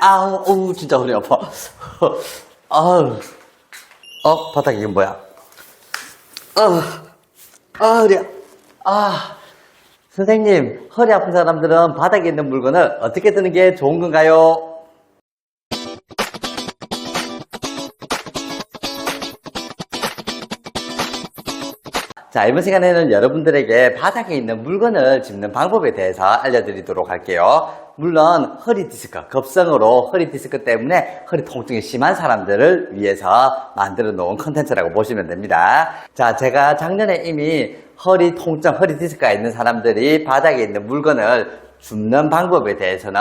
아우, 진짜 허리 아파. 아우, 바닥에 이게 뭐야? 허리야. 선생님, 허리 아픈 사람들은 바닥에 있는 물건을 어떻게 드는 게 좋은 건가요? 자, 이번 시간에는 여러분들에게 바닥에 있는 물건을 짚는 방법에 대해서 알려드리도록 할게요. 물론 허리 디스크, 급성으로 허리 디스크 때문에 허리 통증이 심한 사람들을 위해서 만들어 놓은 컨텐츠라고 보시면 됩니다. 자, 제가 작년에 이미 허리 통증, 허리 디스크가 있는 사람들이 바닥에 있는 물건을 줍는 방법에 대해서는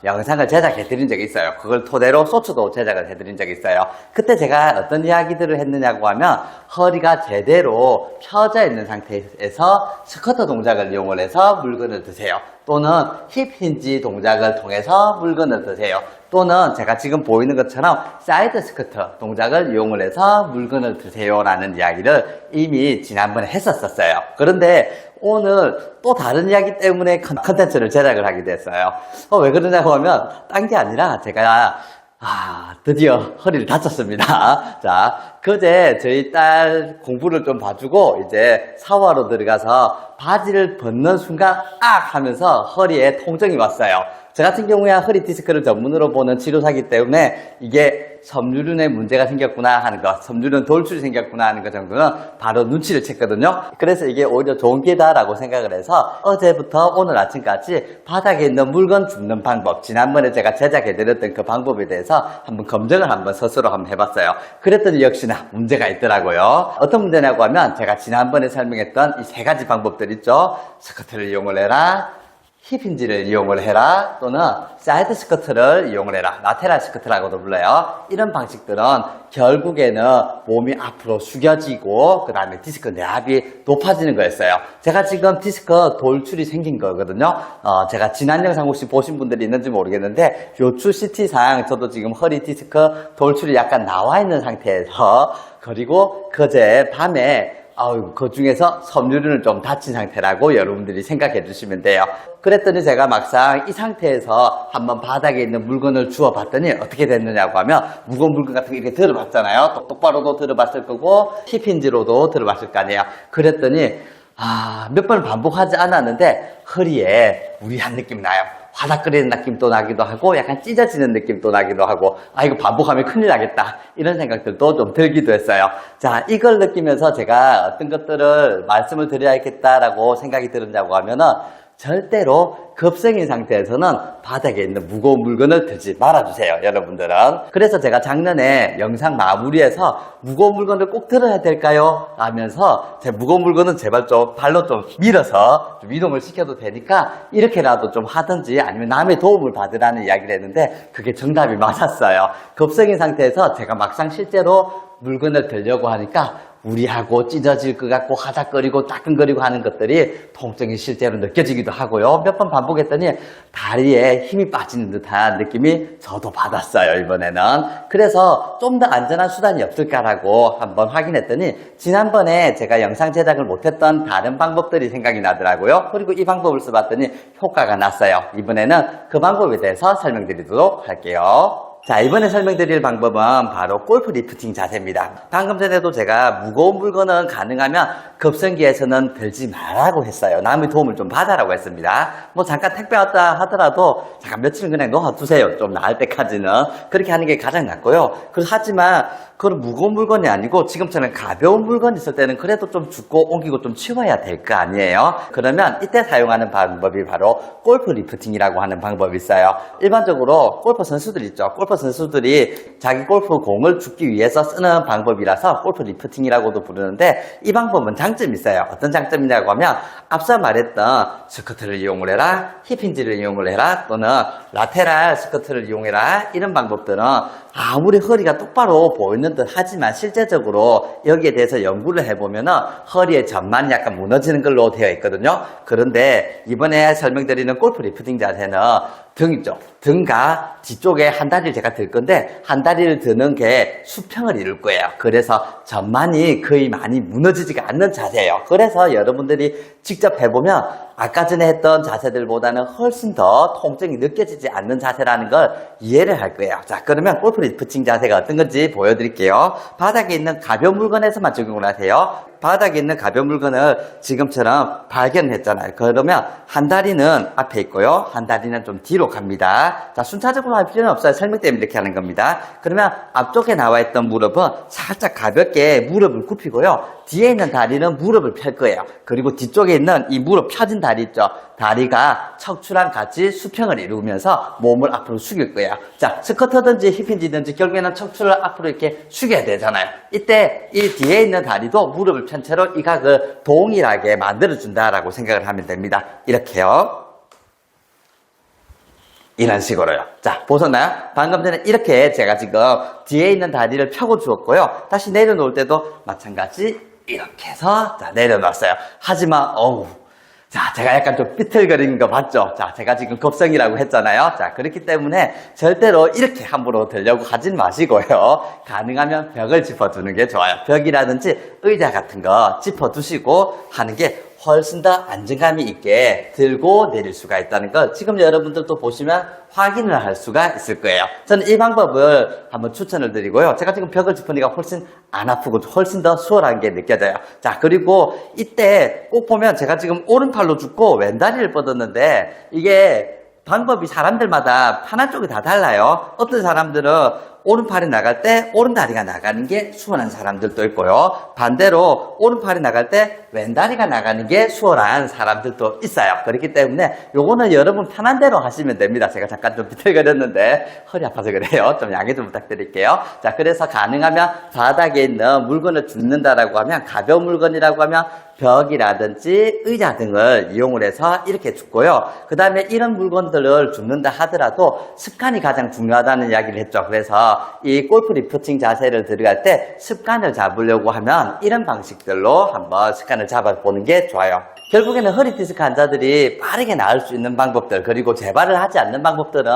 영상을 제작해 드린 적이 있어요. 그걸 토대로 소츠도 제작을 해 드린 적이 있어요. 그때 제가 어떤 이야기들을 했느냐고 하면 허리가 제대로 펴져 있는 상태에서 스쿼트 동작을 이용을 해서 물건을 드세요. 또는 힙 힌지 동작을 통해서 물건을 드세요. 또는 제가 지금 보이는 것처럼 사이드 스쿼트 동작을 이용을 해서 물건을 드세요 라는 이야기를 이미 지난번에 했었어요. 그런데 오늘 또 다른 이야기 때문에 컨텐츠를 제작을 하게 됐어요. 왜 그러냐고 하면 딴 게 아니라 제가 드디어 허리를 다쳤습니다. 자, 그제 저희 딸 공부를 좀 봐주고 이제 샤워로 들어가서 바지를 벗는 순간 하면서 허리에 통증이 왔어요. 저 같은 경우에 허리 디스크를 전문으로 보는 치료사이기 때문에 이게 섬유륜에 문제가 생겼구나 하는 것, 섬유륜 돌출이 생겼구나 하는 것 정도는 바로 눈치를 챘거든요. 그래서 이게 오히려 좋은 기회다라고 생각을 해서 어제부터 오늘 아침까지 바닥에 있는 물건 줍는 방법, 지난번에 제가 제작해드렸던 그 방법에 대해서 한번 검증을 스스로 한번 해봤어요. 그랬더니 역시나 문제가 있더라고요. 어떤 문제냐고 하면 제가 지난번에 설명했던 이 세 가지 방법들 있죠. 스쿼트를 이용을 해라, 힙 힌지를 이용을 해라, 또는 사이드 스쿼트를 이용을 해라, 라테랄 스쿼트라고도 불러요. 이런 방식들은 결국에는 몸이 앞으로 숙여지고 그 다음에 디스크 내압이 높아지는 거였어요. 제가 지금 디스크 돌출이 생긴 거거든요. 제가 지난 영상 혹시 보신 분들이 있는지 모르겠는데 요추 CT상 저도 지금 허리 디스크 돌출이 약간 나와 있는 상태에서, 그리고 그제 밤에 그 중에서 섬유륜을 좀 다친 상태라고 여러분들이 생각해 주시면 돼요. 그랬더니 제가 막상 이 상태에서 한번 바닥에 있는 물건을 주워 봤더니 어떻게 됐느냐고 하면 무거운 물건 같은 거 이렇게 들어봤잖아요. 똑바로도 들어봤을 거고 힙힌지로도 들어봤을 거 아니에요. 그랬더니 몇 번을 반복하지 않았는데 허리에 무리한 느낌이 나요. 화닥거리는 느낌도 나기도 하고 약간 찢어지는 느낌도 나기도 하고 이거 반복하면 큰일 나겠다 이런 생각들도 좀 들기도 했어요. 자, 이걸 느끼면서 제가 어떤 것들을 말씀을 드려야겠다라고 생각이 들었냐고 하면은 절대로 급성인 상태에서는 바닥에 있는 무거운 물건을 들지 말아주세요, 여러분들은. 그래서 제가 작년에 영상 마무리에서 무거운 물건을 꼭 들어야 될까요? 하면서 제 무거운 물건은 제발 좀 발로 좀 밀어서 좀 이동을 시켜도 되니까 이렇게라도 좀 하든지 아니면 남의 도움을 받으라는 이야기를 했는데 그게 정답이 맞았어요. 급성인 상태에서 제가 막상 실제로 물건을 들려고 하니까 무리하고 찢어질 것 같고 하닥거리고 따끔거리고 하는 것들이 통증이 실제로 느껴지기도 하고요. 몇 번 반복했더니 다리에 힘이 빠지는 듯한 느낌이 저도 받았어요, 이번에는. 그래서 좀 더 안전한 수단이 없을까라고 한번 확인했더니 지난번에 제가 영상 제작을 못했던 다른 방법들이 생각이 나더라고요. 그리고 이 방법을 써봤더니 효과가 났어요. 이번에는 그 방법에 대해서 설명드리도록 할게요. 자, 이번에 설명드릴 방법은 바로 골프 리프팅 자세입니다. 방금 전에도 제가 무거운 물건은 가능하면 급성기에서는 들지 말라고 했어요. 남의 도움을 좀 받아라고 했습니다. 잠깐 택배 왔다 하더라도 잠깐 며칠은 그냥 놓아두세요. 좀 나을 때까지는. 그렇게 하는 게 가장 낫고요. 하지만 그건 무거운 물건이 아니고 지금처럼 가벼운 물건이 있을 때는 그래도 좀 줍고 옮기고 좀 치워야 될 거 아니에요. 그러면 이때 사용하는 방법이 바로 골프 리프팅이라고 하는 방법이 있어요. 일반적으로 골프 선수들 있죠. 골프 선수들이 자기 골프 공을 줍기 위해서 쓰는 방법이라서 골프 리프팅이라고도 부르는데 이 방법은 장점이 있어요. 어떤 장점이냐고 하면 앞서 말했던 스쿼트를 이용을 해라, 힙힌지를 이용을 해라, 또는 라테랄 스쿼트를 이용해라, 이런 방법들은 아무리 허리가 똑바로 보이는 듯 하지만 실제적으로 여기에 대해서 연구를 해보면은 허리의 전만이 약간 무너지는 걸로 되어 있거든요. 그런데 이번에 설명드리는 골프 리프팅 자세는 등 있죠. 등과 뒤쪽에 한 다리를 제가 들 건데 한 다리를 드는 게 수평을 이룰 거예요. 그래서 전만이 거의 많이 무너지지가 않는 자세예요. 그래서 여러분들이 직접 해보면 아까 전에 했던 자세들보다는 훨씬 더 통증이 느껴지지 않는 자세라는 걸 이해를 할 거예요. 자, 그러면 골프 리프팅 자세가 어떤 건지 보여드릴게요. 바닥에 있는 가벼운 물건에서만 적용을 하세요. 바닥에 있는 가벼운 물건을 지금처럼 발견했잖아요. 그러면 한 다리는 앞에 있고요. 한 다리는 좀 뒤로 갑니다. 자, 순차적으로 할 필요는 없어요. 설명 때문에 이렇게 하는 겁니다. 그러면 앞쪽에 나와 있던 무릎은 살짝 가볍게 무릎을 굽히고요. 뒤에 있는 다리는 무릎을 펼 거예요. 그리고 뒤쪽에 있는 이 무릎 펴진 다리 있죠. 다리가 척추랑 같이 수평을 이루면서 몸을 앞으로 숙일 거예요. 자, 스쿼트든지 힙힌지든지 결국에는 척추를 앞으로 이렇게 숙여야 되잖아요. 이때 이 뒤에 있는 다리도 무릎을 편 채로 이 각을 동일하게 만들어준다라고 생각을 하면 됩니다. 이렇게요. 이런 식으로요. 자, 보셨나요? 방금 전에 이렇게 제가 지금 뒤에 있는 다리를 펴고 주었고요. 다시 내려놓을 때도 마찬가지 이렇게 해서 자, 내려놨어요. 하지만 자, 제가 약간 좀 삐틀거리는 거 봤죠? 자, 제가 지금 급성이라고 했잖아요. 자, 그렇기 때문에 절대로 이렇게 함부로 들려고 하진 마시고요. 가능하면 벽을 짚어두는 게 좋아요. 벽이라든지 의자 같은 거 짚어두시고 하는 게 훨씬 더 안정감이 있게 들고 내릴 수가 있다는 걸 지금 여러분들도 보시면 확인을 할 수가 있을 거예요. 저는 이 방법을 한번 추천을 드리고요. 제가 지금 벽을 짚으니까 훨씬 안 아프고 훨씬 더 수월한 게 느껴져요. 자, 그리고 이때 꼭 보면 제가 지금 오른팔로 줍고 왼다리를 뻗었는데 이게 방법이 사람들마다 편한 쪽이 다 달라요. 어떤 사람들은 오른팔이 나갈 때 오른다리가 나가는 게 수월한 사람들도 있고요. 반대로 오른팔이 나갈 때 왼다리가 나가는 게 수월한 사람들도 있어요. 그렇기 때문에 요거는 여러분 편한 대로 하시면 됩니다. 제가 잠깐 좀 비틀거렸는데 허리 아파서 그래요. 좀 양해 좀 부탁드릴게요. 자, 그래서 가능하면 바닥에 있는 물건을 줍는다라고 하면 가벼운 물건이라고 하면 벽이라든지 의자 등을 이용을 해서 이렇게 줍고요. 그 다음에 이런 물건들을 줍는다 하더라도 습관이 가장 중요하다는 이야기를 했죠. 그래서 이 골프 리프팅 자세를 들어갈 때 습관을 잡으려고 하면 이런 방식들로 한번 습관을 잡아보는 게 좋아요. 결국에는 허리 디스크 환자들이 빠르게 나을 수 있는 방법들, 그리고 재발을 하지 않는 방법들은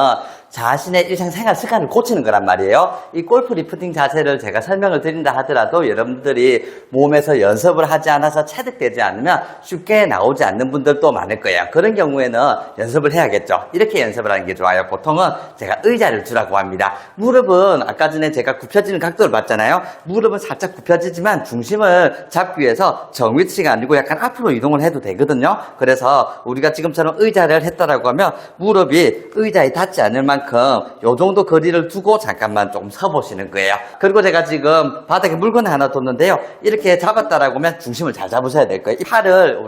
자신의 일상생활 습관을 고치는 거란 말이에요. 이 골프 리프팅 자세를 제가 설명을 드린다 하더라도 여러분들이 몸에서 연습을 하지 않아서 체득되지 않으면 쉽게 나오지 않는 분들도 많을 거예요. 그런 경우에는 연습을 해야겠죠. 이렇게 연습을 하는 게 좋아요. 보통은 제가 의자를 주라고 합니다. 무릎은 아까 전에 제가 굽혀지는 각도를 봤잖아요. 무릎은 살짝 굽혀지지만 중심을 잡기 위해서 정위치가 아니고 약간 앞으로 이동을 해도 되거든요. 그래서 우리가 지금처럼 의자를 했다라고 하면 무릎이 의자에 닿지 않을 만큼 요 정도 거리를 두고 잠깐만 조금 서보시는 거예요. 그리고 제가 지금 바닥에 물건 하나 뒀는데요. 이렇게 잡았다라고 하면 중심을 잘 잡으셔야 될 거예요. 이 팔을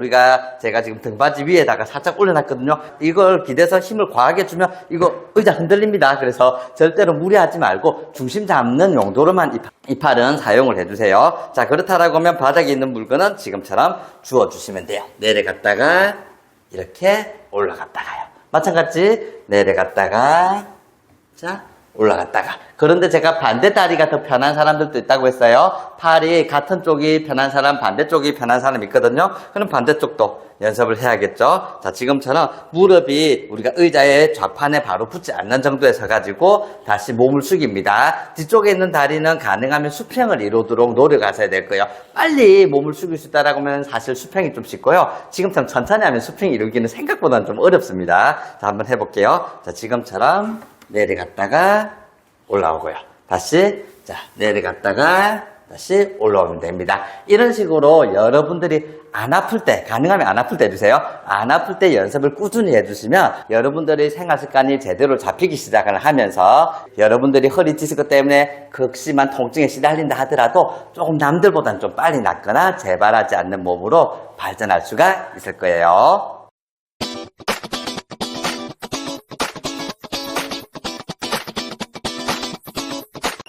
제가 지금 등받이 위에다가 살짝 올려놨거든요. 이걸 기대서 힘을 과하게 주면 이거 의자 흔들립니다. 그래서 절대로 무리하지 말고 중심 잡는 용도로만 이 팔은 사용을 해주세요. 자, 그렇다라고 하면 바닥에 있는 물건은 지금처럼 주워주시면 돼요. 내려갔다가 이렇게 올라갔다가요. 마찬가지 내려갔다가 자 올라갔다가. 그런데 제가 반대 다리가 더 편한 사람들도 있다고 했어요. 팔이 같은 쪽이 편한 사람, 반대쪽이 편한 사람 있거든요. 그럼 반대쪽도 연습을 해야겠죠. 자, 지금처럼 무릎이 우리가 의자의 좌판에 바로 붙지 않는 정도에 서가지고 다시 몸을 숙입니다. 뒤쪽에 있는 다리는 가능하면 수평을 이루도록 노력하셔야 될 거예요. 빨리 몸을 숙일 수 있다라고 하면 사실 수평이 좀 쉽고요. 지금처럼 천천히 하면 수평 이루기는 생각보다는 좀 어렵습니다. 자, 한번 해볼게요. 자, 지금처럼 내려갔다가 올라오고요. 다시 자 내려갔다가 다시 올라오면 됩니다. 이런 식으로 여러분들이 안 아플 때, 가능하면 안 아플 때 해주세요. 안 아플 때 연습을 꾸준히 해주시면 여러분들의 생활 습관이 제대로 잡히기 시작을 하면서 여러분들이 허리 디스크 때문에 극심한 통증에 시달린다 하더라도 조금 남들보다는 좀 빨리 낫거나 재발하지 않는 몸으로 발전할 수가 있을 거예요.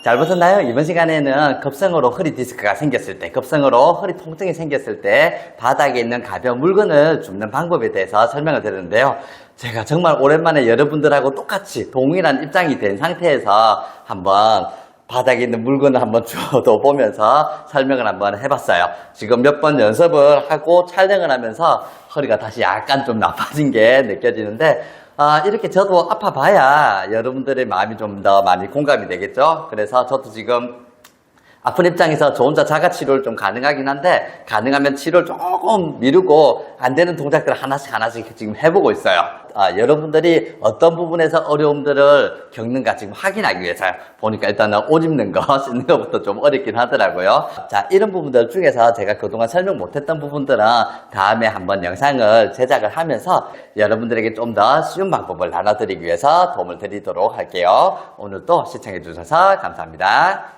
잘 보셨나요? 이번 시간에는 급성으로 허리 디스크가 생겼을 때, 급성으로 허리 통증이 생겼을 때 바닥에 있는 가벼운 물건을 줍는 방법에 대해서 설명을 드렸는데요. 제가 정말 오랜만에 여러분들하고 똑같이 동일한 입장이 된 상태에서 한번 바닥에 있는 물건을 한번 주워도 보면서 설명을 한번 해봤어요. 지금 몇 번 연습을 하고 촬영을 하면서 허리가 다시 약간 좀 나빠진 게 느껴지는데 이렇게 저도 아파봐야 여러분들의 마음이 좀 더 많이 공감이 되겠죠. 그래서 저도 지금 아픈 입장에서 저 혼자 자가치료를 좀 가능하긴 한데, 가능하면 치료를 조금 미루고 안 되는 동작들을 하나씩 지금 해보고 있어요. 여러분들이 어떤 부분에서 어려움들을 겪는가 지금 확인하기 위해서요. 보니까 일단은 옷 입는 거, 씻는 것부터 좀 어렵긴 하더라고요. 자, 이런 부분들 중에서 제가 그동안 설명 못했던 부분들은 다음에 한번 영상을 제작을 하면서 여러분들에게 좀 더 쉬운 방법을 나눠드리기 위해서 도움을 드리도록 할게요. 오늘도 시청해 주셔서 감사합니다.